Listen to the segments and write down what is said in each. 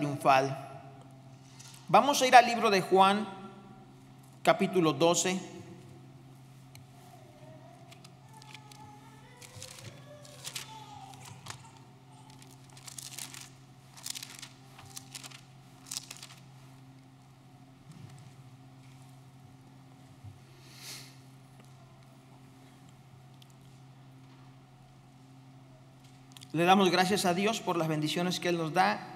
triunfal. Vamos a ir al libro de Juan, capítulo 12. Le damos gracias a Dios por las bendiciones que Él nos da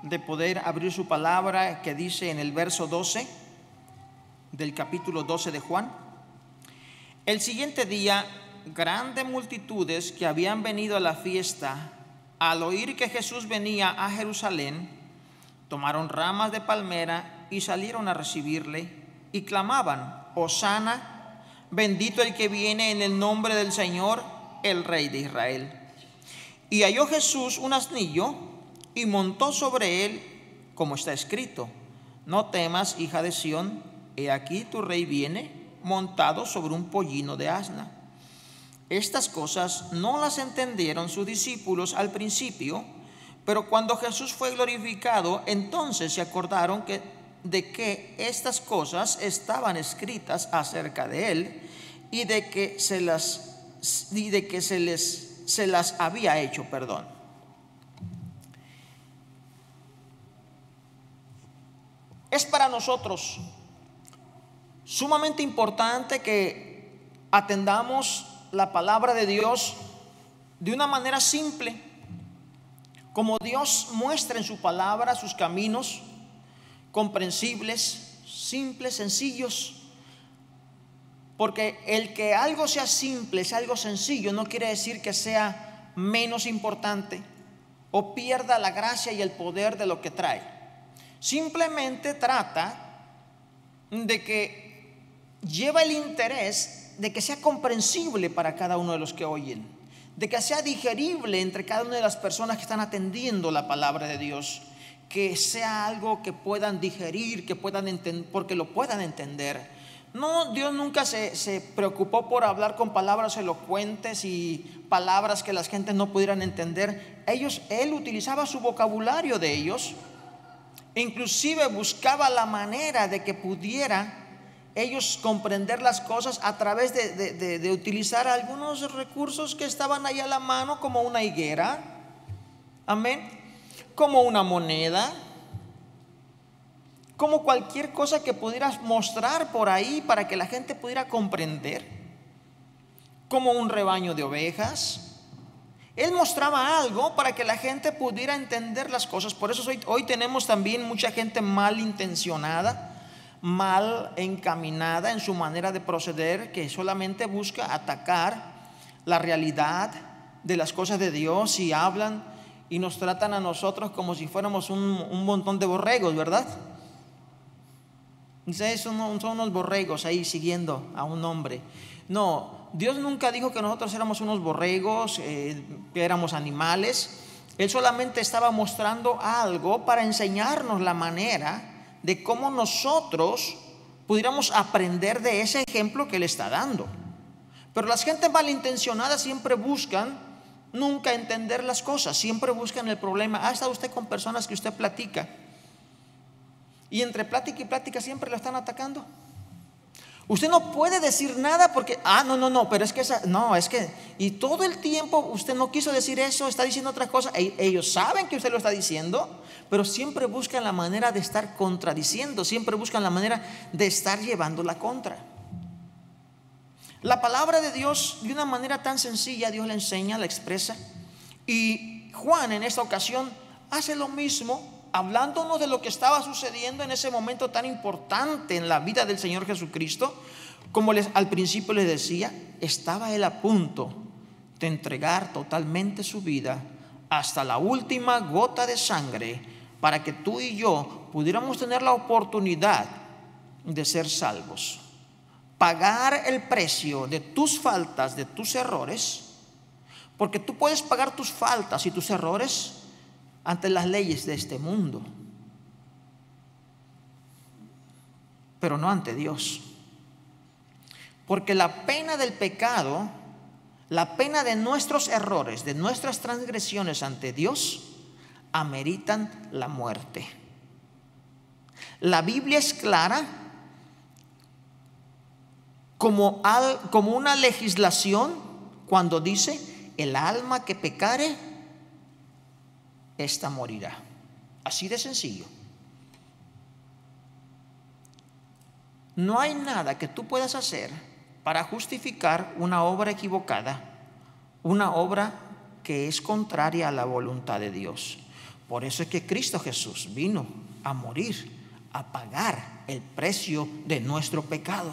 de poder abrir su palabra, que dice en el verso 12 del capítulo 12 de Juan: el siguiente día, grandes multitudes que habían venido a la fiesta, al oír que Jesús venía a Jerusalén, tomaron ramas de palmera y salieron a recibirle y clamaban: Hosana, bendito el que viene en el nombre del Señor, el Rey de Israel. Y halló Jesús un asnillo y montó sobre él, como está escrito: no temas, hija de Sión, he aquí tu rey viene montado sobre un pollino de asna. Estas cosas no las entendieron sus discípulos al principio, pero cuando Jesús fue glorificado, entonces se acordaron de que estas cosas estaban escritas acerca de él y de que se las había hecho. Es para nosotros sumamente importante que atendamos la palabra de Dios de una manera simple, como Dios muestra en su palabra sus caminos, comprensibles, simples, sencillos. Porque el que algo sea simple, sea algo sencillo, no quiere decir que sea menos importante o pierda la gracia y el poder de lo que trae. Simplemente trata de que lleva el interés de que sea comprensible para cada uno de los que oyen, de que sea digerible entre cada una de las personas que están atendiendo la palabra de Dios, que sea algo que puedan digerir, que puedan entender, porque lo puedan entender. No, Dios nunca se preocupó por hablar con palabras elocuentes y palabras que las gentes no pudieran entender. Él utilizaba su vocabulario de ellos, e inclusive buscaba la manera de que pudiera ellos comprender las cosas a través de utilizar algunos recursos que estaban ahí a la mano, como una higuera, amén, como una moneda, como cualquier cosa que pudieras mostrar por ahí para que la gente pudiera comprender, como un rebaño de ovejas. Él mostraba algo para que la gente pudiera entender las cosas. Por eso hoy tenemos también mucha gente malintencionada, mal encaminada en su manera de proceder, que solamente busca atacar la realidad de las cosas de Dios, y hablan y nos tratan a nosotros como si fuéramos un montón de borregos, ¿verdad? Son unos borregos ahí siguiendo a un hombre. No, Dios nunca dijo que nosotros éramos unos borregos, que éramos animales. Él solamente estaba mostrando algo para enseñarnos la manera de cómo nosotros pudiéramos aprender de ese ejemplo que Él está dando. Pero las gentes malintencionadas siempre buscan nunca entender las cosas, siempre buscan el problema. ¿Ha estado usted con personas que usted platica y entre plática y plática siempre lo están atacando? Usted no puede decir nada porque, pero es que y todo el tiempo usted no quiso decir eso, está diciendo otra cosa. Ellos saben que usted lo está diciendo, pero siempre buscan la manera de estar contradiciendo, siempre buscan la manera de estar llevando la contra. La palabra de Dios, de una manera tan sencilla, Dios la enseña, la expresa. Y Juan en esta ocasión hace lo mismo, hablándonos de lo que estaba sucediendo en ese momento tan importante en la vida del Señor Jesucristo. Como al principio les decía, estaba Él a punto de entregar totalmente su vida hasta la última gota de sangre, para que tú y yo pudiéramos tener la oportunidad de ser salvos, pagar el precio de tus faltas, de tus errores, porque tú puedes pagar tus faltas y tus errores ante las leyes de este mundo, pero no ante Dios. Porque la pena del pecado, la pena de nuestros errores, de nuestras transgresiones ante Dios, ameritan la muerte. La Biblia es clara como una legislación cuando dice: el alma que pecare, ésta morirá. Así de sencillo. No hay nada que tú puedas hacer para justificar una obra equivocada, una obra que es contraria a la voluntad de Dios. Por eso es que Cristo Jesús vino a morir, a pagar el precio de nuestro pecado.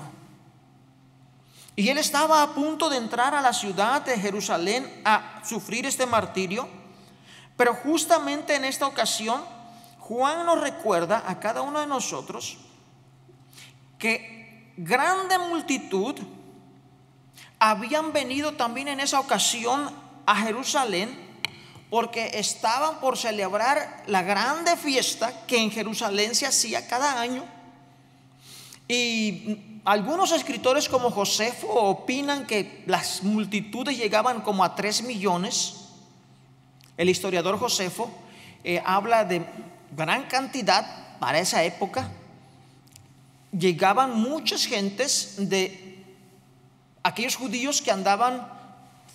Y Él estaba a punto de entrar a la ciudad de Jerusalén a sufrir este martirio. Pero justamente en esta ocasión, Juan nos recuerda a cada uno de nosotros que grande multitud habían venido también en esa ocasión a Jerusalén, porque estaban por celebrar la grande fiesta que en Jerusalén se hacía cada año. Y algunos escritores como Josefo opinan que las multitudes llegaban como a 3 millones. El historiador Josefo habla de gran cantidad para esa época. Llegaban muchas gentes de aquellos judíos que andaban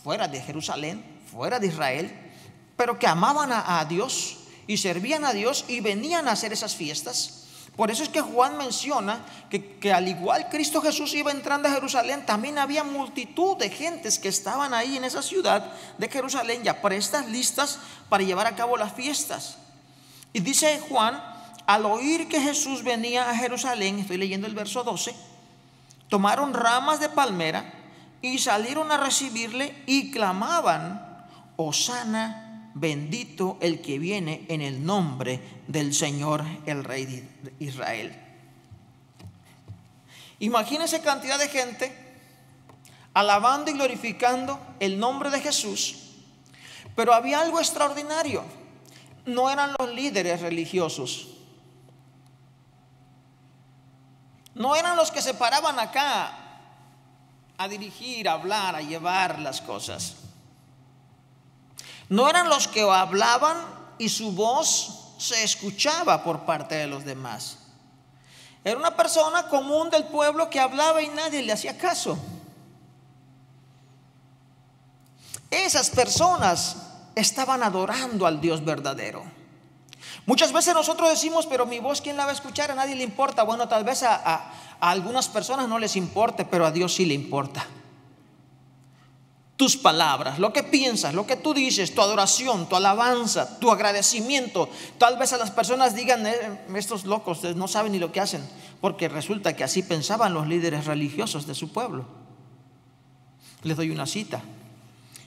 fuera de Jerusalén, fuera de Israel, pero que amaban a Dios y servían a Dios y venían a hacer esas fiestas. Por eso es que Juan menciona que al igual Cristo Jesús iba entrando a Jerusalén, también había multitud de gentes que estaban ahí en esa ciudad de Jerusalén ya prestas, listas para llevar a cabo las fiestas. Y dice Juan: al oír que Jesús venía a Jerusalén, estoy leyendo el verso 12, tomaron ramas de palmera y salieron a recibirle y clamaban: Hosana, bendito el que viene en el nombre del Señor, el Rey de Israel. Imagínense cantidad de gente alabando y glorificando el nombre de Jesús. Pero había algo extraordinario. No eran los líderes religiosos, no eran los que se paraban acá a dirigir, a hablar, a llevar las cosas. No eran los que hablaban y su voz se escuchaba por parte de los demás. Era una persona común del pueblo que hablaba y nadie le hacía caso. Esas personas estaban adorando al Dios verdadero. Muchas veces nosotros decimos: pero mi voz, ¿quién la va a escuchar? A nadie le importa. Bueno, tal vez a algunas personas no les importe, pero a Dios sí le importa. Tus palabras, lo que piensas, lo que tú dices, tu adoración, tu alabanza, tu agradecimiento. Tal vez a las personas digan: estos locos no saben ni lo que hacen, porque resulta que así pensaban los líderes religiosos de su pueblo. Les doy una cita.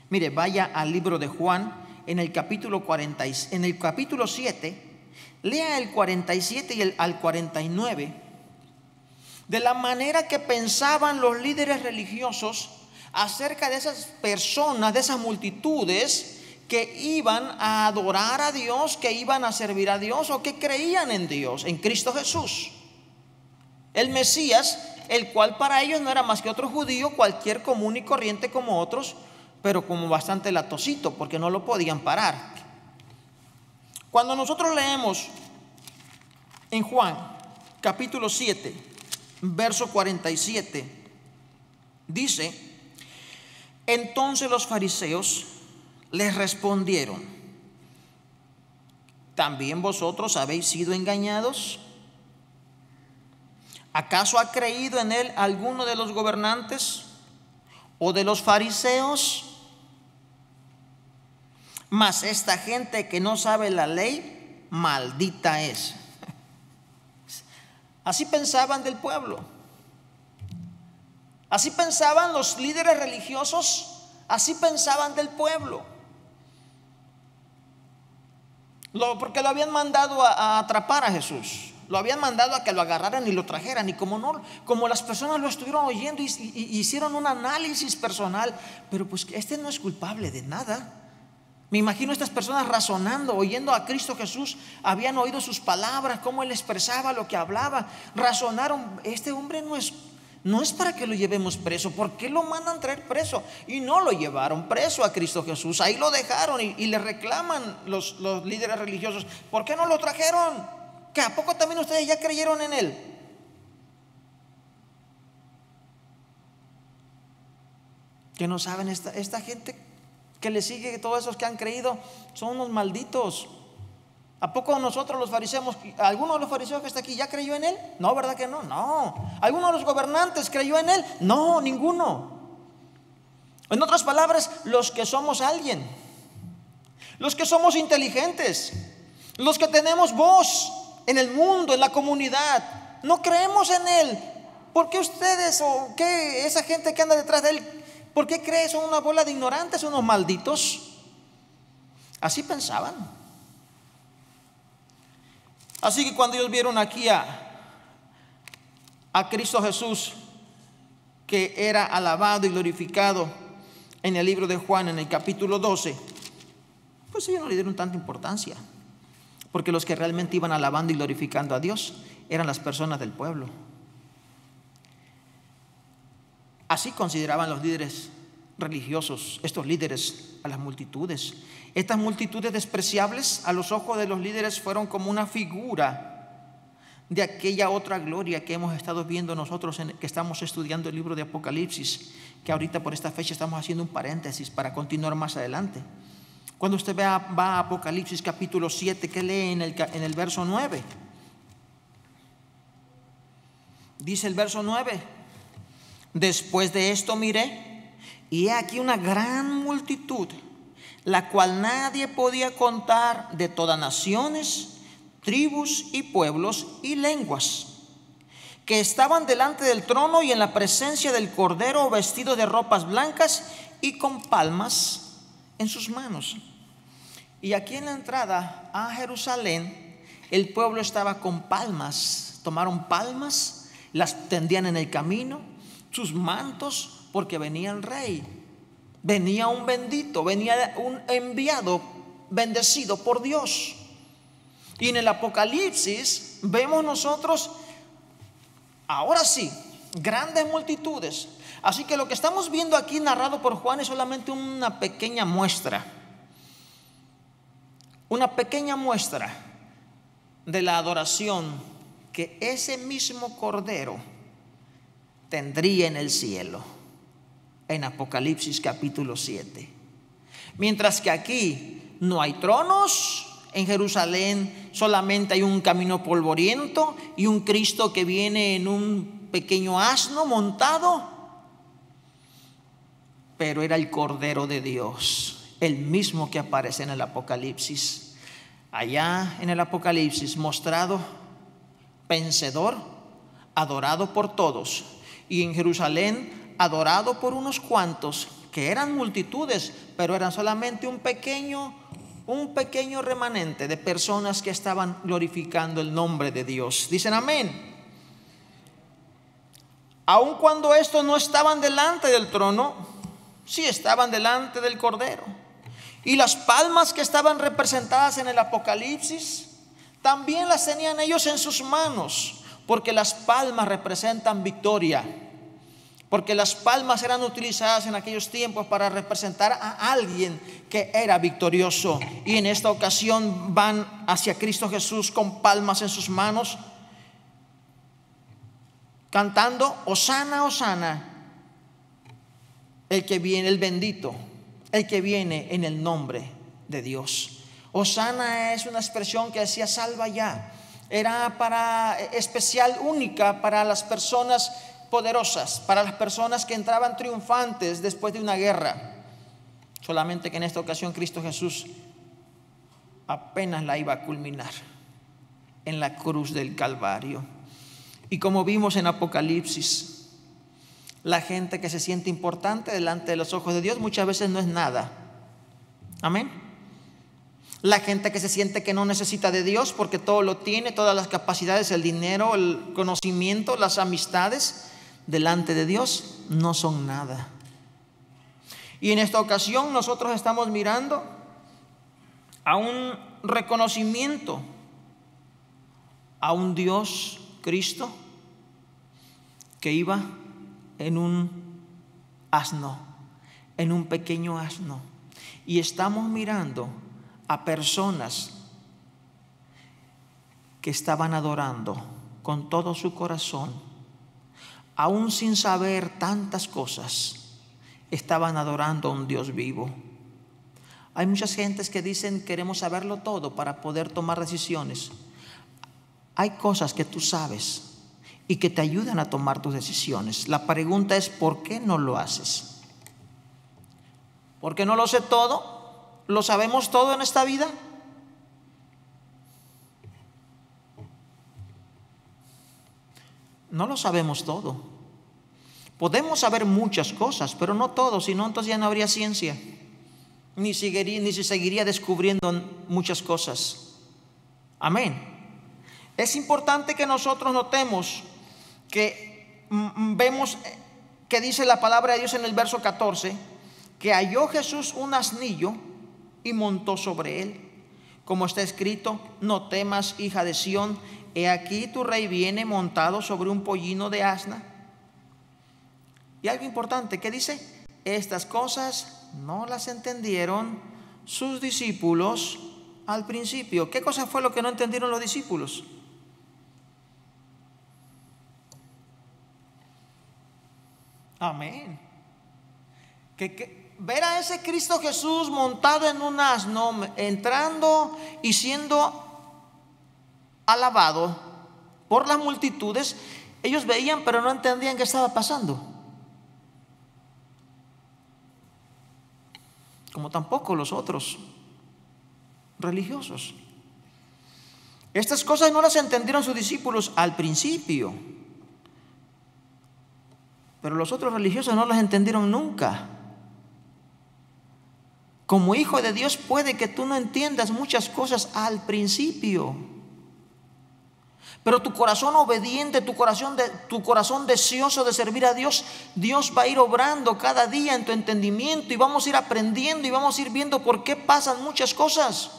Mire, vaya al libro de Juan en el capítulo 7, lea el 47 y al 49, de la manera que pensaban los líderes religiosos acerca de esas personas, de esas multitudes que iban a adorar a Dios, que iban a servir a Dios o que creían en Dios, en Cristo Jesús, el Mesías, el cual para ellos no era más que otro judío, cualquier común y corriente como otros, pero como bastante latosito, porque no lo podían parar. Cuando nosotros leemos en Juan capítulo 7, verso 47, dice: entonces los fariseos les respondieron: ¿también vosotros habéis sido engañados? ¿Acaso ha creído en él alguno de los gobernantes o de los fariseos? Mas esta gente que no sabe la ley, maldita es. Así pensaban del pueblo. Así pensaban los líderes religiosos, así pensaban del pueblo. Porque lo habían mandado a atrapar a Jesús, lo habían mandado a que lo agarraran y lo trajeran. Y como las personas lo estuvieron oyendo y hicieron un análisis personal, pero pues este no es culpable de nada. Me imagino estas personas razonando, oyendo a Cristo Jesús, habían oído sus palabras, cómo él expresaba lo que hablaba, razonaron: este hombre no es para que lo llevemos preso. ¿Por qué lo mandan traer preso? Y no lo llevaron preso a Cristo Jesús. Ahí lo dejaron y le reclaman los líderes religiosos: ¿por qué no lo trajeron? ¿Que a poco también ustedes ya creyeron en Él? Que no saben, esta gente que le sigue, todos esos que han creído, son unos malditos. ¿A poco nosotros los fariseos, alguno de los fariseos que está aquí, ya creyó en Él? No, ¿verdad que no? No. ¿Alguno de los gobernantes creyó en Él? No, ninguno. En otras palabras, los que somos alguien, los que somos inteligentes, los que tenemos voz en el mundo, en la comunidad, no creemos en Él. ¿Por qué ustedes o qué esa gente que anda detrás de Él, por qué creen? Son una bola de ignorantes, unos malditos. Así pensaban. Así que cuando ellos vieron aquí a Cristo Jesús, que era alabado y glorificado en el libro de Juan, en el capítulo 12, pues ellos no le dieron tanta importancia, porque los que realmente iban alabando y glorificando a Dios eran las personas del pueblo. Así consideraban los líderes religiosos, estos líderes, a las multitudes. Estas multitudes despreciables a los ojos de los líderes fueron como una figura de aquella otra gloria que hemos estado viendo nosotros, que estamos estudiando el libro de Apocalipsis, que ahorita por esta fecha estamos haciendo un paréntesis para continuar más adelante. Cuando usted va a Apocalipsis capítulo 7, ¿qué lee en el verso 9? Dice el verso 9: después de esto miré, y he aquí una gran multitud, la cual nadie podía contar, de todas naciones, tribus y pueblos y lenguas, que estaban delante del trono y en la presencia del Cordero, vestidos de ropas blancas y con palmas en sus manos. Y aquí en la entrada a Jerusalén, el pueblo estaba con palmas. Tomaron palmas, las tendían en el camino, sus mantos, porque venía el rey, venía un bendito, venía un enviado bendecido por Dios. Y en el Apocalipsis vemos nosotros, ahora sí, grandes multitudes. Así que lo que estamos viendo aquí narrado por Juan es solamente una pequeña muestra de la adoración que ese mismo Cordero tendría en el cielo, en Apocalipsis capítulo 7. Mientras que aquí no hay tronos, en Jerusalén solamente hay un camino polvoriento y un Cristo que viene en un pequeño asno montado, pero era el Cordero de Dios, el mismo que aparece en el Apocalipsis. Allá en el Apocalipsis mostrado vencedor, adorado por todos, y en Jerusalén adorado por unos cuantos, que eran multitudes, pero eran solamente un pequeño remanente de personas que estaban glorificando el nombre de Dios. Dicen amén. Aun cuando estos no estaban delante del trono, sí estaban delante del Cordero. Y las palmas que estaban representadas en el Apocalipsis, también las tenían ellos en sus manos, porque las palmas representan victoria. Porque las palmas eran utilizadas en aquellos tiempos para representar a alguien que era victorioso. Y en esta ocasión van hacia Cristo Jesús con palmas en sus manos, cantando: Hosana, Hosana, el que viene, el bendito, el que viene en el nombre de Dios. Hosana es una expresión que decía salva ya. Era especial, única para las personas poderosas, para las personas que entraban triunfantes después de una guerra. Solamente que en esta ocasión Cristo Jesús apenas la iba a culminar en la cruz del Calvario. Y como vimos en Apocalipsis, la gente que se siente importante delante de los ojos de Dios muchas veces no es nada. Amén. La gente que se siente que no necesita de Dios porque todo lo tiene, todas las capacidades, el dinero, el conocimiento, las amistades, delante de Dios no son nada. Y en esta ocasión nosotros estamos mirando a un reconocimiento a un Dios, Cristo, que iba en un asno, en un pequeño asno. Y estamos mirando a personas que estaban adorando con todo su corazón, aún sin saber tantas cosas, estaban adorando a un Dios vivo. Hay muchas gentes que dicen queremos saberlo todo para poder tomar decisiones. Hay cosas que tú sabes y que te ayudan a tomar tus decisiones. La pregunta es, ¿por qué no lo haces? ¿Porque no lo sé todo? ¿Lo sabemos todo en esta vida? No lo sabemos todo. Podemos saber muchas cosas, pero no todo, si no, entonces ya no habría ciencia. Ni se seguiría descubriendo muchas cosas. Amén. Es importante que nosotros notemos que vemos que dice la palabra de Dios en el verso 14, que halló Jesús un asnillo y montó sobre él. Como está escrito, no temas, hija de Sión, he aquí tu rey viene montado sobre un pollino de asna. Y algo importante, ¿qué dice? Estas cosas no las entendieron sus discípulos al principio. ¿Qué cosa fue lo que no entendieron los discípulos? Amén. Que ver a ese Cristo Jesús montado en un asno, entrando y siendo alabado por las multitudes, ellos veían pero no entendían qué estaba pasando. Como tampoco los otros religiosos. Estas cosas no las entendieron sus discípulos al principio, pero los otros religiosos no las entendieron nunca. Como hijo de Dios puede que tú no entiendas muchas cosas al principio, pero tu corazón obediente, tu corazón deseoso de servir a Dios, Dios va a ir obrando cada día en tu entendimiento y vamos a ir aprendiendo y vamos a ir viendo por qué pasan muchas cosas.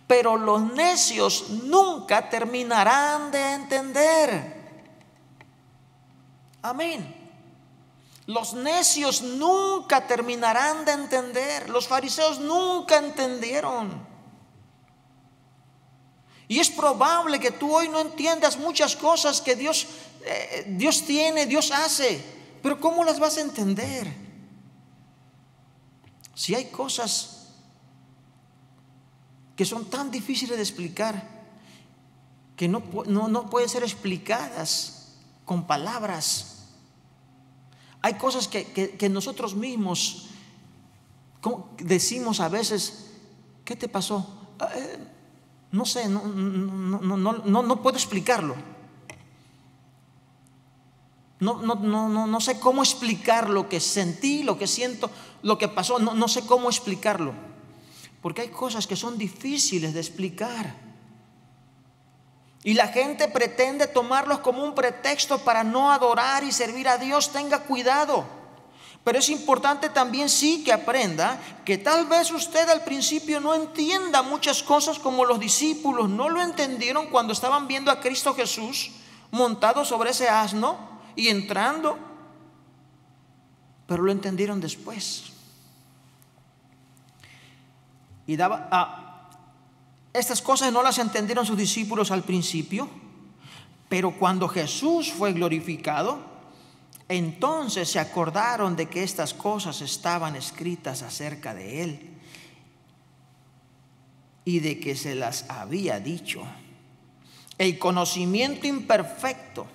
Pero los necios nunca terminarán de entender. Amén. Los necios nunca terminarán de entender. Los fariseos nunca entendieron. Y es probable que tú hoy no entiendas muchas cosas que Dios tiene, Dios hace. Pero ¿cómo las vas a entender? Si hay cosas que son tan difíciles de explicar, que no pueden ser explicadas con palabras. Hay cosas que nosotros mismos decimos a veces, ¿qué te pasó? No sé, no puedo explicarlo. No sé cómo explicar lo que sentí, lo que siento, lo que pasó. No sé cómo explicarlo. Porque hay cosas que son difíciles de explicar. Y la gente pretende tomarlos como un pretexto para no adorar y servir a Dios. Tenga cuidado. Pero es importante también sí que aprenda que tal vez usted al principio no entienda muchas cosas como los discípulos no lo entendieron cuando estaban viendo a Cristo Jesús montado sobre ese asno y entrando, pero lo entendieron después. Y estas cosas no las entendieron sus discípulos al principio, pero cuando Jesús fue glorificado, entonces se acordaron de que estas cosas estaban escritas acerca de Él y de que se las había dicho. El conocimiento imperfecto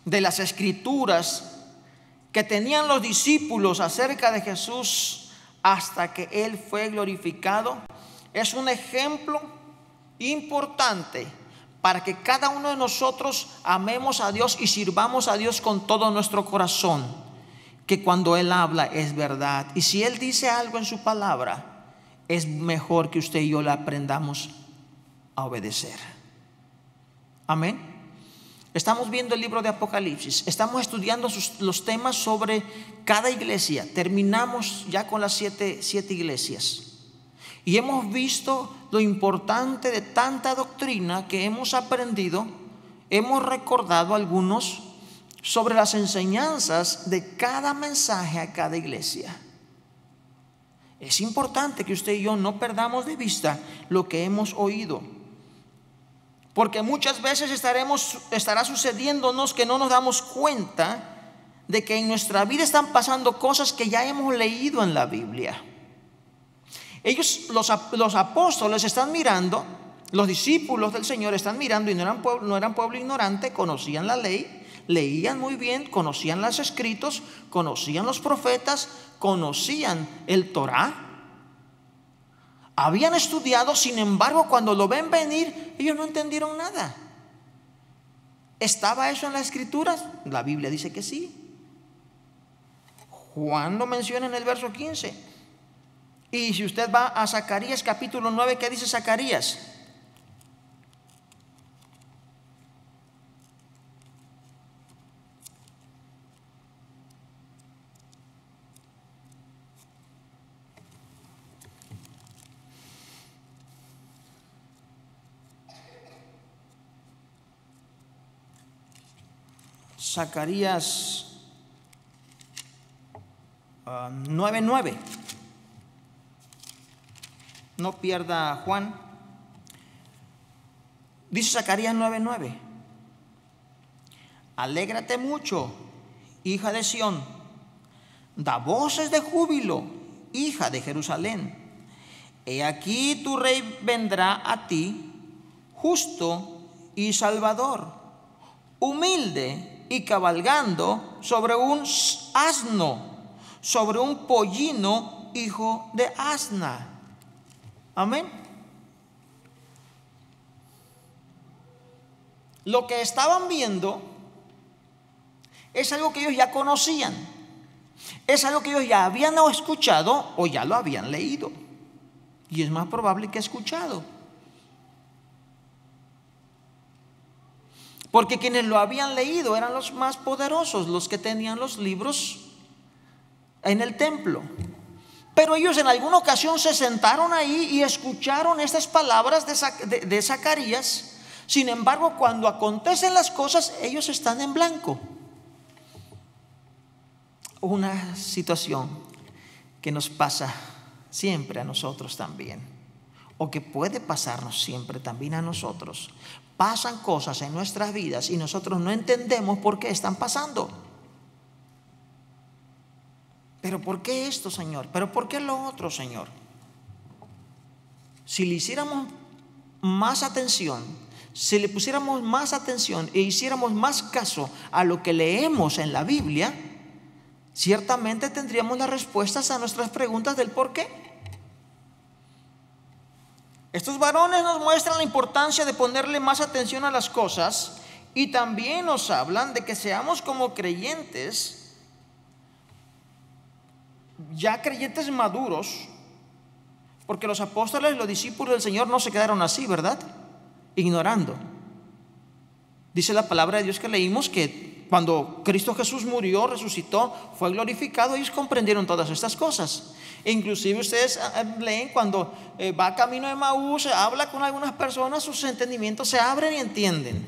de las Escrituras que tenían los discípulos acerca de Jesús hasta que Él fue glorificado es un ejemplo importante para que cada uno de nosotros amemos a Dios y sirvamos a Dios con todo nuestro corazón, que cuando Él habla es verdad. Y si Él dice algo en su palabra, es mejor que usted y yo la aprendamos a obedecer. Amén. Estamos viendo el libro de Apocalipsis. Estamos estudiando los temas sobre cada iglesia. Terminamos ya con las siete iglesias. Y hemos visto lo importante de tanta doctrina que hemos aprendido. Hemos recordado algunos sobre las enseñanzas de cada mensaje a cada iglesia. Es importante que usted y yo no perdamos de vista lo que hemos oído, porque muchas veces estará sucediéndonos que no nos damos cuenta de que en nuestra vida están pasando cosas que ya hemos leído en la Biblia. Ellos, los apóstoles, están mirando, los discípulos del Señor están mirando, y no eran pueblo ignorante, conocían la ley, leían muy bien, conocían los escritos, conocían los profetas, conocían el Torá, habían estudiado. Sin embargo, cuando lo ven venir, ellos no entendieron nada. ¿Estaba eso en las escrituras? La Biblia dice que sí. Juan lo menciona en el verso 15. Y si usted va a Zacarías capítulo 9, ¿qué dice Zacarías? Zacarías 9:9. No pierda Juan. Dice Zacarías 9:9: alégrate mucho, hija de Sión, da voces de júbilo, hija de Jerusalén. He aquí tu rey vendrá a ti, justo y salvador, humilde y cabalgando sobre un asno, sobre un pollino, hijo de asna. Amén. Lo que estaban viendo es algo que ellos ya conocían, es algo que ellos ya habían escuchado o ya lo habían leído, y es más probable que escuchado, porque quienes lo habían leído eran los más poderosos, los que tenían los libros en el templo. Pero ellos en alguna ocasión se sentaron ahí y escucharon estas palabras de Zacarías. Sin embargo, cuando acontecen las cosas, ellos están en blanco. Una situación que nos pasa siempre a nosotros también, o que puede pasarnos siempre también a nosotros. Pasan cosas en nuestras vidas y nosotros no entendemos por qué están pasando. ¿Pero por qué esto, Señor? ¿Pero por qué lo otro, Señor? Si le hiciéramos más atención, si le pusiéramos más atención e hiciéramos más caso a lo que leemos en la Biblia, ciertamente tendríamos las respuestas a nuestras preguntas del por qué. Estos varones nos muestran la importancia de ponerle más atención a las cosas, y también nos hablan de que seamos como creyentes, ya creyentes maduros, porque los apóstoles, los discípulos del Señor no se quedaron así, ¿verdad? Ignorando. Dice la palabra de Dios que leímos que cuando Cristo Jesús murió, resucitó, fue glorificado, ellos comprendieron todas estas cosas. E inclusive ustedes leen cuando va camino de Emaús, habla con algunas personas, sus entendimientos se abren y entienden.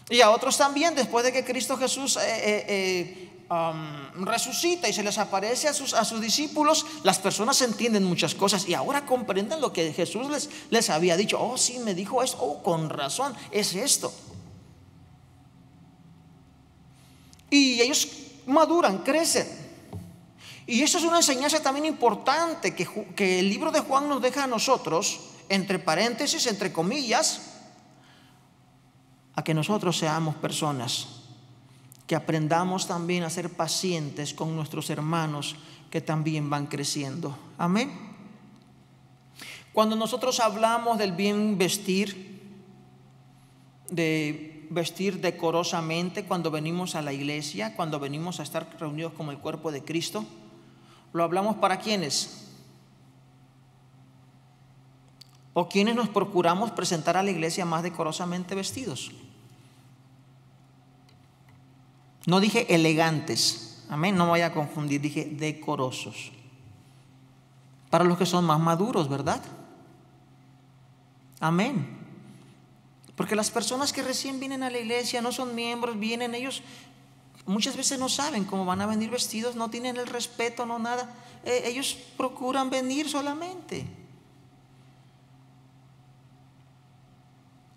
Y a otros también, después de que Cristo Jesús resucita y se les aparece a sus discípulos, las personas entienden muchas cosas y ahora comprenden lo que Jesús les había dicho. Oh, sí, me dijo esto, oh, con razón, es esto. Y ellos maduran, crecen. Y eso es una enseñanza también importante que el libro de Juan nos deja a nosotros, entre paréntesis, entre comillas, a que nosotros seamos personas que aprendamos también a ser pacientes con nuestros hermanos que también van creciendo. Amén. Cuando nosotros hablamos del bien vestir, de vestir decorosamente cuando venimos a la iglesia, cuando venimos a estar reunidos como el cuerpo de Cristo, ¿lo hablamos para quiénes? ¿O quiénes nos procuramos presentar a la iglesia más decorosamente vestidos? No dije elegantes, amén, no me vaya a confundir, dije decorosos. Para los que son más maduros, ¿verdad? Amén. Porque las personas que recién vienen a la iglesia no son miembros, vienen ellos muchas veces no saben cómo van a venir vestidos, no tienen el respeto, no nada. Ellos procuran venir solamente.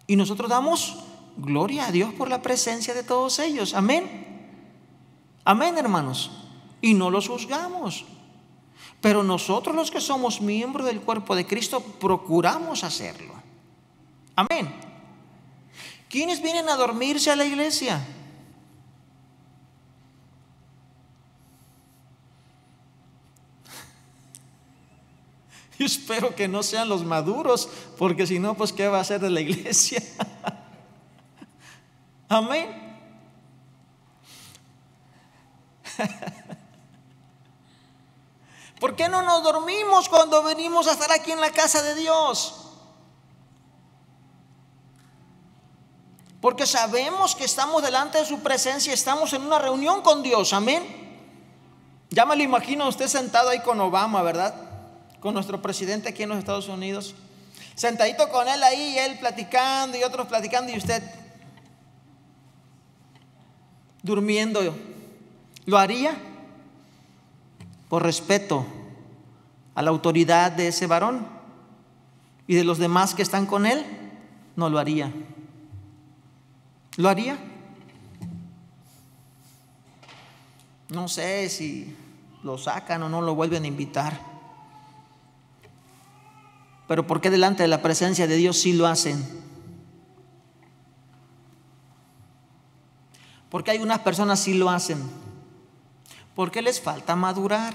Y nosotros damos gloria a Dios por la presencia de todos ellos. Amén. Amén, hermanos. Y no los juzgamos. Pero nosotros, los que somos miembros del cuerpo de Cristo, procuramos hacerlo. Amén. ¿Quiénes vienen a dormirse a la iglesia? Yo espero que no sean los maduros, porque si no, pues ¿qué va a hacer de la iglesia? Amén. ¿Por qué no nos dormimos cuando venimos a estar aquí en la casa de Dios? Porque sabemos que estamos delante de su presencia, estamos en una reunión con Dios. Amén. Ya me lo imagino a usted sentado ahí con Obama, ¿verdad? Con nuestro presidente aquí en los Estados Unidos, sentadito con él ahí, él platicando y otros platicando, y usted durmiendo. ¿Lo haría? Por respeto a la autoridad de ese varón y de los demás que están con él, no lo haría. ¿Lo haría? No sé si lo sacan o no lo vuelven a invitar. Pero ¿por qué delante de la presencia de Dios sí lo hacen? Porque hay unas personas sí lo hacen porque les falta madurar,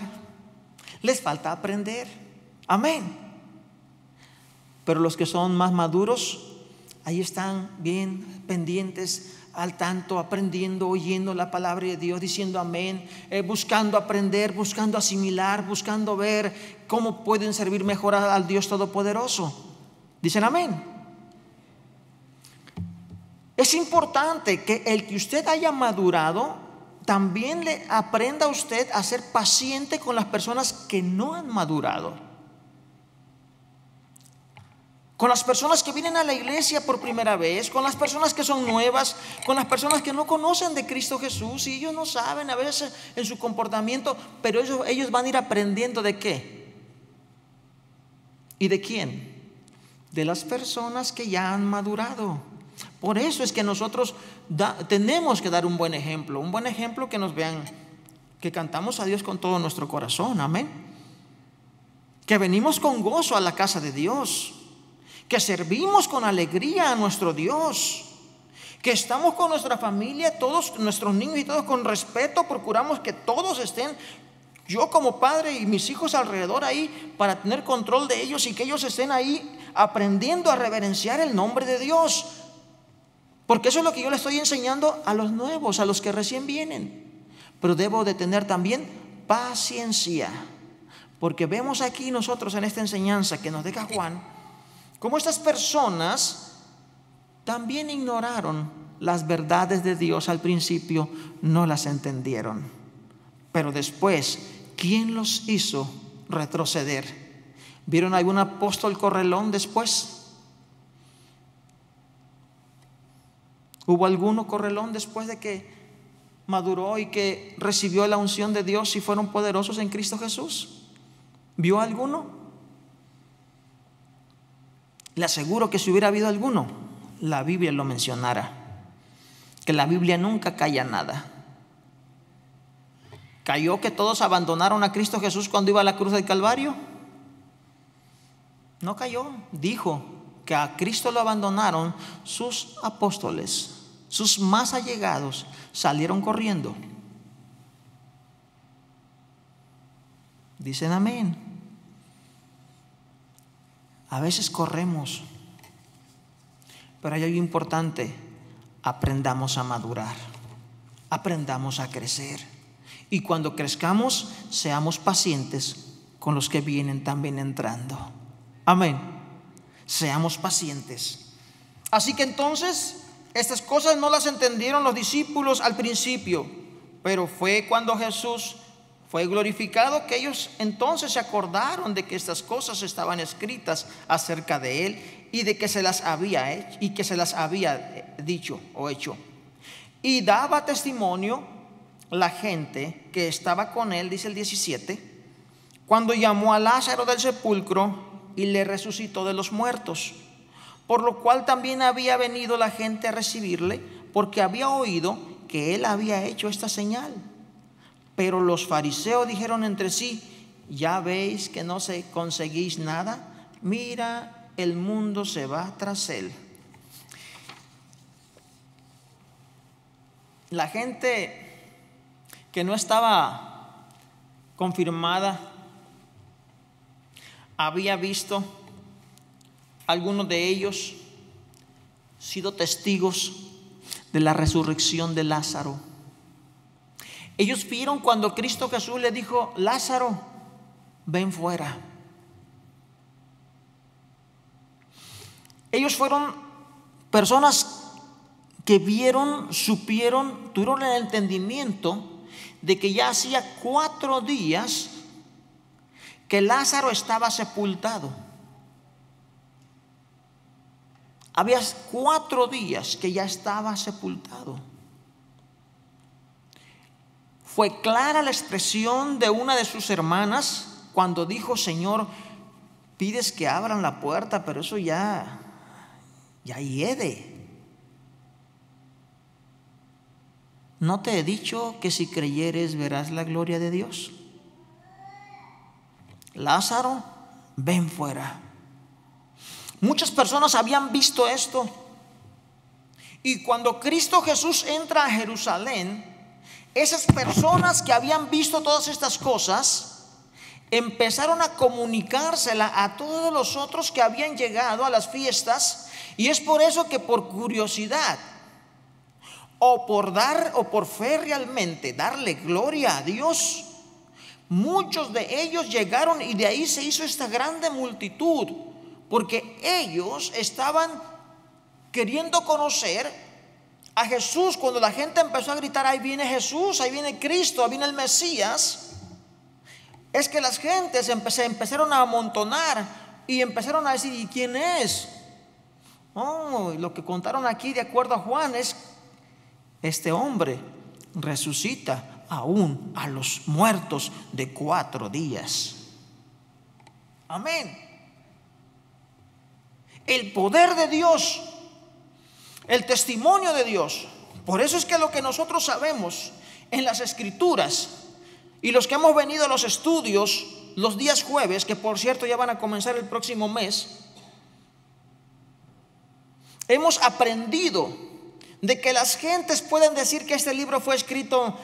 les falta aprender. Amén. Pero los que son más maduros, ahí están bien pendientes, al tanto, aprendiendo, oyendo la palabra de Dios, diciendo amén, buscando aprender, buscando asimilar, buscando ver cómo pueden servir mejor al Dios Todopoderoso. Dicen amén. Es importante que el que usted haya madurado también le aprenda a usted a ser paciente con las personas que no han madurado. Con las personas que vienen a la iglesia por primera vez, con las personas que son nuevas, con las personas que no conocen de Cristo Jesús, y ellos no saben a veces en su comportamiento, pero ellos van a ir aprendiendo ¿de qué? ¿Y de quién? De las personas que ya han madurado. Por eso es que nosotros tenemos que dar un buen ejemplo que nos vean, que cantamos a Dios con todo nuestro corazón, amén. Que venimos con gozo a la casa de Dios, que servimos con alegría a nuestro Dios, que estamos con nuestra familia, todos nuestros niños y todos con respeto, procuramos que todos estén, yo como padre y mis hijos alrededor ahí, para tener control de ellos y que ellos estén ahí aprendiendo a reverenciar el nombre de Dios. Porque eso es lo que yo le estoy enseñando a los nuevos, a los que recién vienen. Pero debo de tener también paciencia, porque vemos aquí nosotros en esta enseñanza que nos deja Juan, como estas personas también ignoraron las verdades de Dios al principio, no las entendieron. Pero después, ¿quién los hizo retroceder? ¿Vieron algún apóstol correlón después? ¿Hubo alguno correlón después de que maduró y que recibió la unción de Dios y fueron poderosos en Cristo Jesús? ¿Vio alguno? Le aseguro que si hubiera habido alguno, la Biblia lo mencionara. Que la Biblia nunca calla nada. ¿Cayó que todos abandonaron a Cristo Jesús cuando iba a la cruz del Calvario? No cayó. Dijo que a Cristo lo abandonaron sus apóstoles, sus más allegados, salieron corriendo. Dicen amén. A veces corremos, pero hay algo importante: aprendamos a madurar, aprendamos a crecer, y cuando crezcamos seamos pacientes con los que vienen también entrando. Amén. Seamos pacientes. Así que entonces estas cosas no las entendieron los discípulos al principio, pero fue cuando Jesús fue glorificado que ellos entonces se acordaron de que estas cosas estaban escritas acerca de él y de que se las había hecho, y que se las había dicho o hecho. Y daba testimonio la gente que estaba con él, dice el 17, cuando llamó a Lázaro del sepulcro y le resucitó de los muertos, por lo cual también había venido la gente a recibirle, porque había oído que él había hecho esta señal. Pero los fariseos dijeron entre sí: ya veis que no conseguís nada, mira, el mundo se va tras él. La gente que no estaba confirmada había visto, algunos de ellos, sido testigos de la resurrección de Lázaro. Ellos vieron cuando Cristo Jesús le dijo: Lázaro, ven fuera. Ellos fueron personas que vieron, supieron, tuvieron el entendimiento de que ya hacía 4 días que Lázaro estaba sepultado. Había 4 días que ya estaba sepultado. Fue clara la expresión de una de sus hermanas cuando dijo: Señor, pides que abran la puerta, pero eso ya hiede. ¿No te he dicho que si creyeres verás la gloria de Dios? Lázaro, ven fuera. Muchas personas habían visto esto. Y cuando Cristo Jesús entra a Jerusalén, esas personas que habían visto todas estas cosas empezaron a comunicársela a todos los otros que habían llegado a las fiestas. Y es por eso que, por curiosidad o por fe realmente, darle gloria a Dios, muchos de ellos llegaron, y de ahí se hizo esta grande multitud, porque ellos estaban queriendo conocer a Jesús. Cuando la gente empezó a gritar: ahí viene Jesús, ahí viene Cristo, ahí viene el Mesías, es que las gentes se empezaron a amontonar y empezaron a decir: ¿y quién es? Oh, lo que contaron aquí de acuerdo a Juan es: este hombre resucita aún a los muertos de 4 días. Amén. El poder de Dios, el testimonio de Dios. Por eso es que lo que nosotros sabemos en las Escrituras, y los que hemos venido a los estudios los días jueves, que por cierto ya van a comenzar el próximo mes, hemos aprendido de que las gentes pueden decir que este libro fue escrito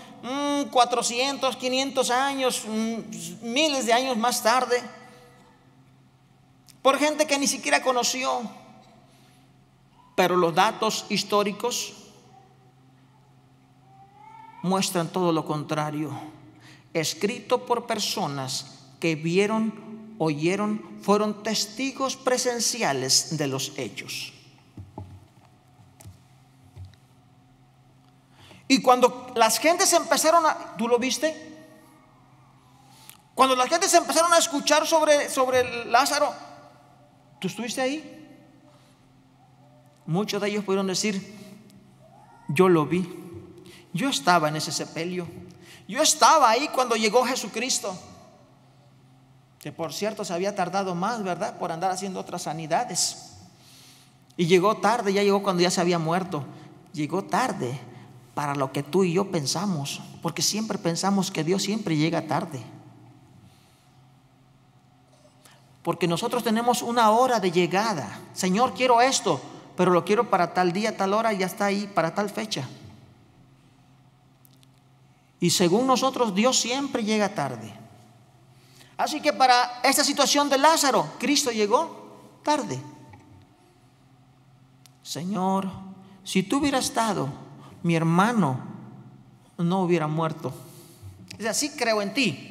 400, 500 años, miles de años más tarde, por gente que ni siquiera conoció. Pero los datos históricos muestran todo lo contrario, escrito por personas que vieron, oyeron, fueron testigos presenciales de los hechos. Y cuando las gentes empezaron a... ¿Tú lo viste? Cuando las gentes empezaron a escuchar sobre Lázaro, ¿tú estuviste ahí? Muchos de ellos pudieron decir: yo lo vi, yo estaba en ese sepelio, yo estaba ahí cuando llegó Jesucristo, que por cierto se había tardado más, ¿verdad?, por andar haciendo otras sanidades. Y llegó tarde, ya llegó cuando ya se había muerto. Llegó tarde para lo que tú y yo pensamos, porque siempre pensamos que Dios siempre llega tarde, porque nosotros tenemos una hora de llegada. Señor, quiero esto, pero lo quiero para tal día, tal hora, y ya está ahí, para tal fecha. Y según nosotros, Dios siempre llega tarde. Así que para esta situación de Lázaro, Cristo llegó tarde. Señor, si tú hubieras estado, mi hermano no hubiera muerto. O sea, sí creo en ti,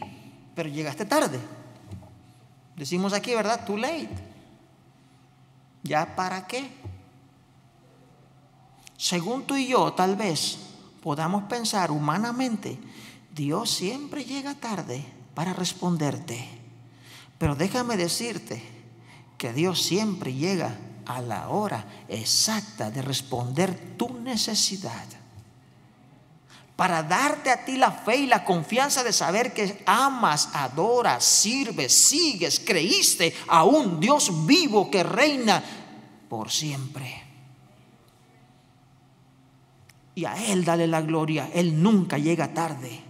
pero llegaste tarde. Decimos aquí, ¿verdad? Too late. ¿Ya para qué? Según tú y yo, tal vez podamos pensar humanamente: Dios siempre llega tarde para responderte. Pero déjame decirte que Dios siempre llega a la hora exacta de responder tu necesidad. para darte a ti la fe y la confianza de saber que amas, adoras, sirves, sigues, creíste a un Dios vivo que reina por siempre. Y a Él dale la gloria. Él nunca llega tarde.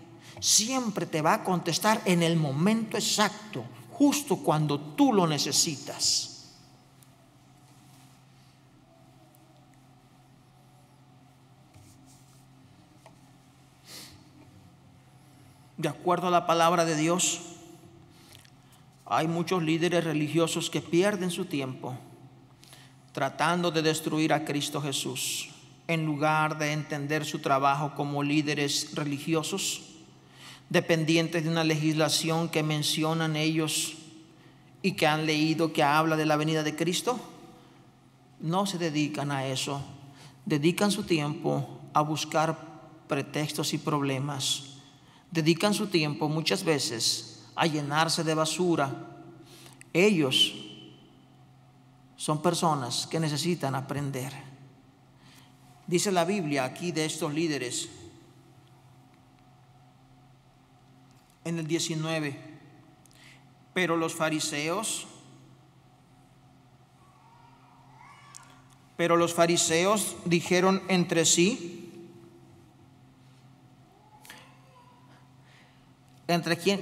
Siempre te va a contestar en el momento exacto, justo cuando tú lo necesitas. De acuerdo a la palabra de Dios, hay muchos líderes religiosos que pierden su tiempo tratando de destruir a Cristo Jesús, en lugar de entender su trabajo como líderes religiosos, dependientes de una legislación que mencionan ellos y que han leído que habla de la venida de Cristo. No se dedican a eso, dedican su tiempo a buscar pretextos y problemas. Dedican su tiempo muchas veces a llenarse de basura. Ellos son personas que necesitan aprender. Dice la Biblia aquí de estos líderes en el 19: pero los fariseos dijeron entre sí.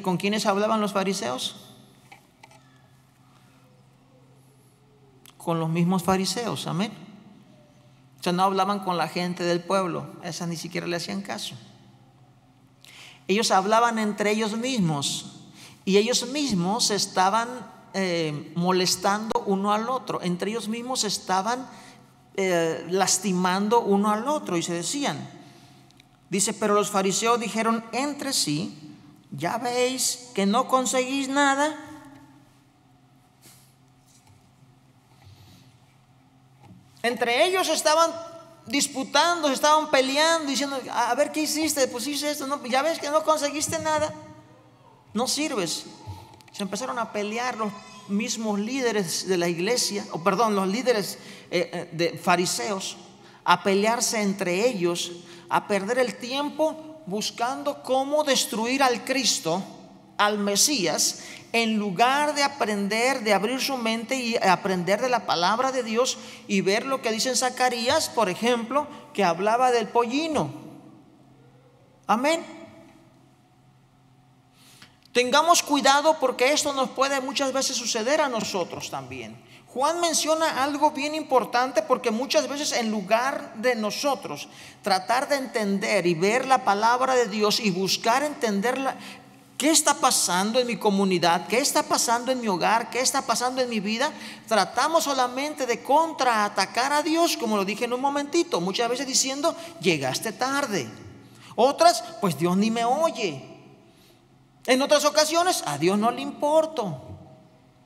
¿Con quiénes hablaban los fariseos? Con los mismos fariseos, amén. O sea, no hablaban con la gente del pueblo, esa ni siquiera le hacían caso. Ellos hablaban entre ellos mismos y ellos mismos se estaban molestando uno al otro. Entre ellos mismos se estaban lastimando uno al otro y se decían, dice, pero los fariseos dijeron entre sí: ¿ya veis que no conseguís nada? Entre ellos estaban disputando, estaban peleando, diciendo, a ver, ¿qué hiciste? Pues hice esto, no, ya ves que no conseguiste nada, no sirves. Se empezaron a pelear los mismos líderes de la iglesia, los líderes de fariseos, a pelearse entre ellos, a perder el tiempo buscando cómo destruir al Cristo, al Mesías, en lugar de aprender, de abrir su mente y aprender de la palabra de Dios y ver lo que dice en Zacarías, por ejemplo, que hablaba del pollino. Amén. Tengamos cuidado porque esto nos puede muchas veces suceder a nosotros también. Juan menciona algo bien importante porque muchas veces en lugar de nosotros tratar de entender y ver la palabra de Dios y buscar entenderla, ¿qué está pasando en mi comunidad? ¿Qué está pasando en mi hogar? ¿Qué está pasando en mi vida? Tratamos solamente de contraatacar a Dios, como lo dije en un momentito, muchas veces diciendo, llegaste tarde. Otras, pues Dios ni me oye. En otras ocasiones, a Dios no le importo.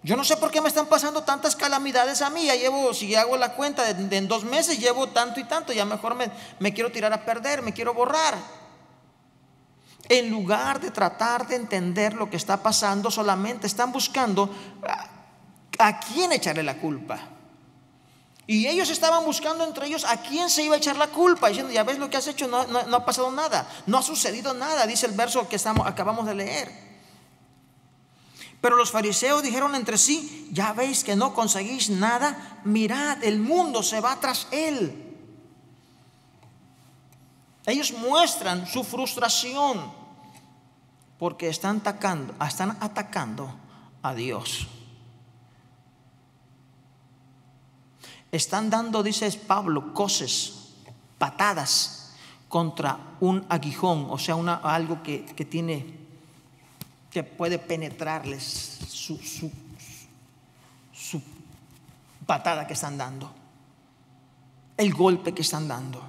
Yo no sé por qué me están pasando tantas calamidades a mí. Ya llevo, si hago la cuenta, en 2 meses llevo tanto y tanto. Ya mejor me quiero tirar a perder, me quiero borrar. En lugar de tratar de entender lo que está pasando, solamente están buscando a quién echarle la culpa. Y ellos estaban buscando entre ellos a quién se iba a echar la culpa, diciendo, ya ves lo que has hecho, no ha pasado nada, no ha sucedido nada, dice el verso que acabamos de leer. Pero los fariseos dijeron entre sí, ya veis que no conseguís nada, mirad, el mundo se va tras él. Ellos muestran su frustración porque están atacando a Dios. Están dando, dice Pablo, coces, patadas contra un aguijón, o sea, algo que puede penetrarles su patada que están dando, el golpe que están dando.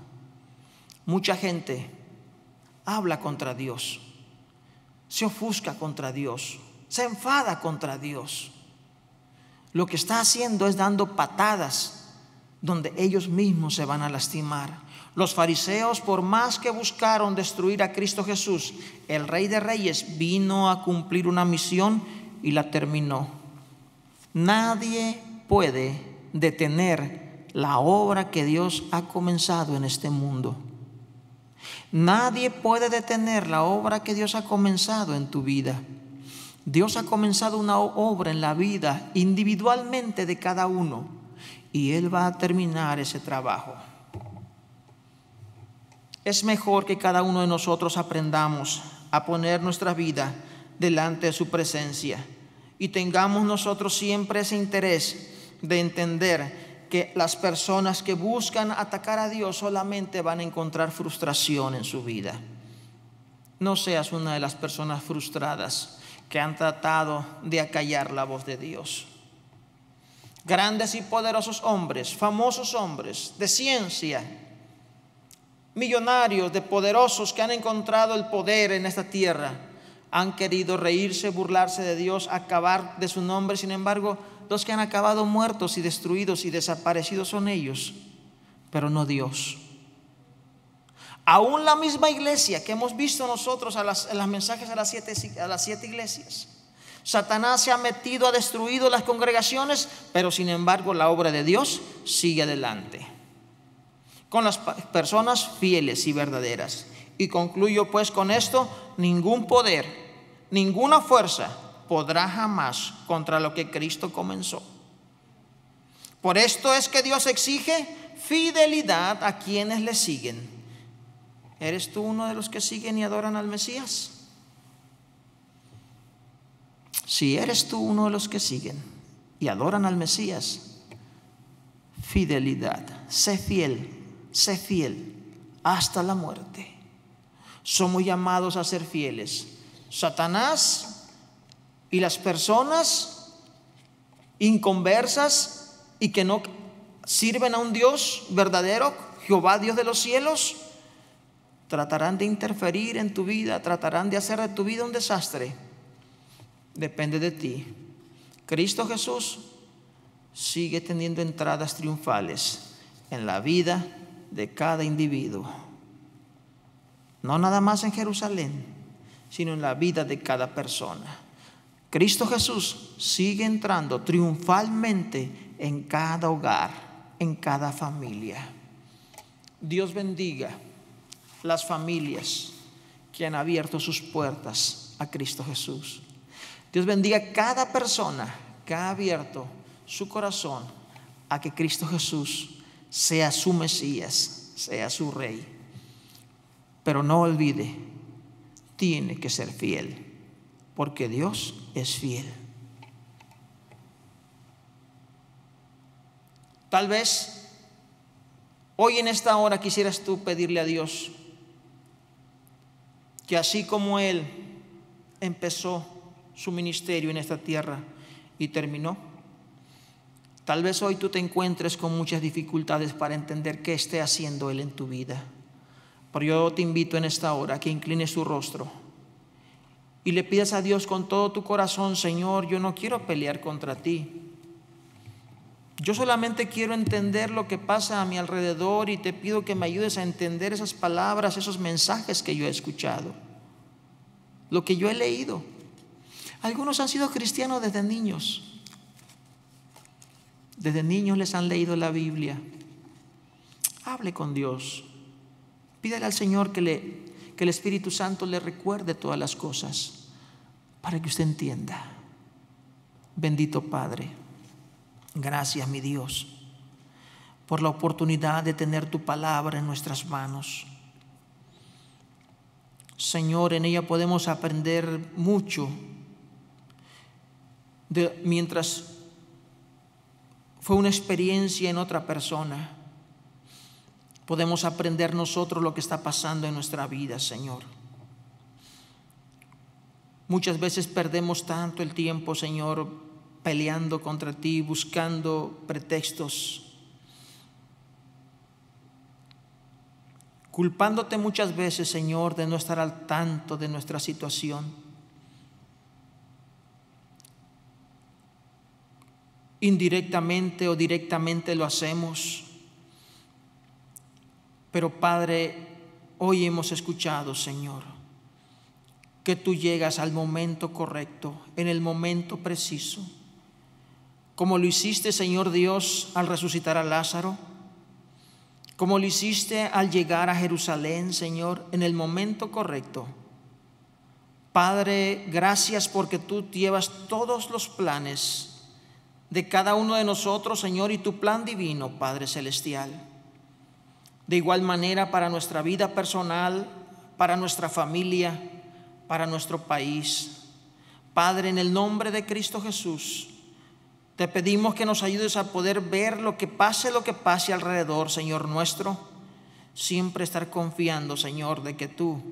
Mucha gente habla contra Dios, se ofusca contra Dios, se enfada contra Dios. Lo que está haciendo es dando patadas donde ellos mismos se van a lastimar. Los fariseos, por más que buscaron destruir a Cristo Jesús, el Rey de Reyes vino a cumplir una misión y la terminó. Nadie puede detener la obra que Dios ha comenzado en este mundo. Nadie puede detener la obra que Dios ha comenzado en tu vida. Dios ha comenzado una obra en la vida individualmente de cada uno, y Él va a terminar ese trabajo. Es mejor que cada uno de nosotros aprendamos a poner nuestra vida delante de su presencia y tengamos nosotros siempre ese interés de entender que las personas que buscan atacar a Dios solamente van a encontrar frustración en su vida. No seas una de las personas frustradas que han tratado de acallar la voz de Dios. Grandes y poderosos hombres, famosos hombres de ciencia, millonarios, de poderosos que han encontrado el poder en esta tierra, han querido reírse, burlarse de Dios, acabar de su nombre. Sin embargo, los que han acabado muertos y destruidos y desaparecidos son ellos, pero no Dios. Aún la misma iglesia que hemos visto nosotros en los mensajes a las siete iglesias, Satanás se ha metido, ha destruido las congregaciones, pero sin embargo la obra de Dios sigue adelante con las personas fieles y verdaderas. Y concluyo pues con esto: ningún poder, ninguna fuerza podrá jamás contra lo que Cristo comenzó. Por esto es que Dios exige fidelidad a quienes le siguen. ¿Eres tú uno de los que siguen y adoran al Mesías? Si eres tú uno de los que siguen y adoran al Mesías, fidelidad, sé fiel hasta la muerte. Somos llamados a ser fieles. Satanás y las personas inconversas y que no sirven a un Dios verdadero, Jehová Dios de los cielos, tratarán de interferir en tu vida, tratarán de hacer de tu vida un desastre. Depende de ti. Cristo Jesús sigue teniendo entradas triunfales en la vida de cada individuo. No nada más en Jerusalén, sino en la vida de cada persona. Cristo Jesús sigue entrando triunfalmente en cada hogar, en cada familia. Dios bendiga las familias que han abierto sus puertas a Cristo Jesús. Dios bendiga a cada persona que ha abierto su corazón a que Cristo Jesús sea su Mesías, sea su Rey. Pero no olvide, tiene que ser fiel, porque Dios es fiel. Tal vez hoy en esta hora quisieras tú pedirle a Dios que así como Él empezó su ministerio en esta tierra y terminó, tal vez hoy tú te encuentres con muchas dificultades para entender qué esté haciendo Él en tu vida. Pero yo te invito en esta hora a que inclines tu rostro y le pidas a Dios con todo tu corazón: Señor, yo no quiero pelear contra ti. Yo solamente quiero entender lo que pasa a mi alrededor y te pido que me ayudes a entender esas palabras, esos mensajes que yo he escuchado, lo que yo he leído. Algunos han sido cristianos desde niños. Desde niños les han leído la Biblia. Hable con Dios. Pídale al Señor que el Espíritu Santo le recuerde todas las cosas para que usted entienda. Bendito Padre, gracias, mi Dios, por la oportunidad de tener tu palabra en nuestras manos. Señor, en ella podemos aprender mucho mientras fue una experiencia en otra persona. Podemos aprender nosotros lo que está pasando en nuestra vida, Señor. Muchas veces perdemos tanto el tiempo, Señor, peleando contra ti, buscando pretextos, culpándote muchas veces, Señor, de no estar al tanto de nuestra situación. Indirectamente o directamente lo hacemos. Pero Padre, hoy hemos escuchado, Señor, que tú llegas al momento correcto, en el momento preciso, como lo hiciste, Señor Dios, al resucitar a Lázaro, como lo hiciste al llegar a Jerusalén, Señor, en el momento correcto. Padre, gracias porque tú llevas todos los planes de cada uno de nosotros, Señor, y tu plan divino, Padre celestial. De igual manera para nuestra vida personal, para nuestra familia, para nuestro país. Padre, en el nombre de Cristo Jesús, te pedimos que nos ayudes a poder ver lo que pase alrededor, Señor nuestro. Siempre estar confiando, Señor, de que tú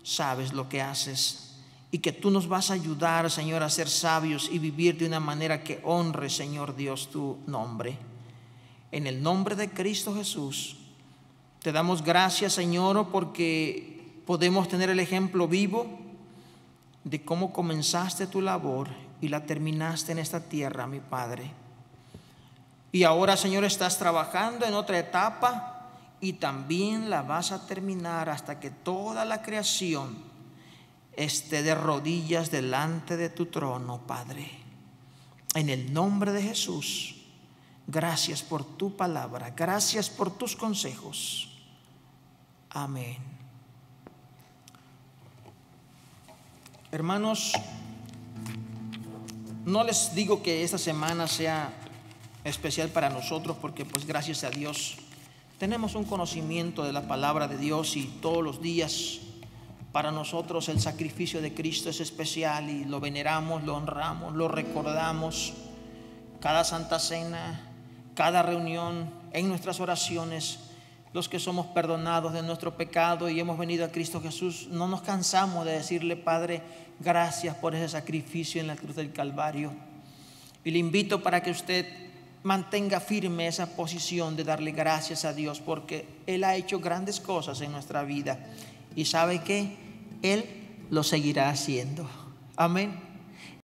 sabes lo que haces y que tú nos vas a ayudar, Señor, a ser sabios y vivir de una manera que honre, Señor Dios, tu nombre. En el nombre de Cristo Jesús, te damos gracias, Señor, porque podemos tener el ejemplo vivo de cómo comenzaste tu labor y la terminaste en esta tierra, mi Padre. Y ahora, Señor, estás trabajando en otra etapa y también la vas a terminar hasta que toda la creación esté de rodillas delante de tu trono, Padre. En el nombre de Jesús, gracias por tu palabra, gracias por tus consejos. Amén. Hermanos, no les digo que esta semana sea especial para nosotros porque pues gracias a Dios tenemos un conocimiento de la palabra de Dios y todos los días para nosotros el sacrificio de Cristo es especial y lo veneramos, lo honramos, lo recordamos. Cada Santa Cena, cada reunión, en nuestras oraciones, los que somos perdonados de nuestro pecado y hemos venido a Cristo Jesús, no nos cansamos de decirle: Padre, gracias por ese sacrificio en la cruz del Calvario. Y le invito para que usted mantenga firme esa posición de darle gracias a Dios, porque Él ha hecho grandes cosas en nuestra vida y sabe que Él lo seguirá haciendo. Amén.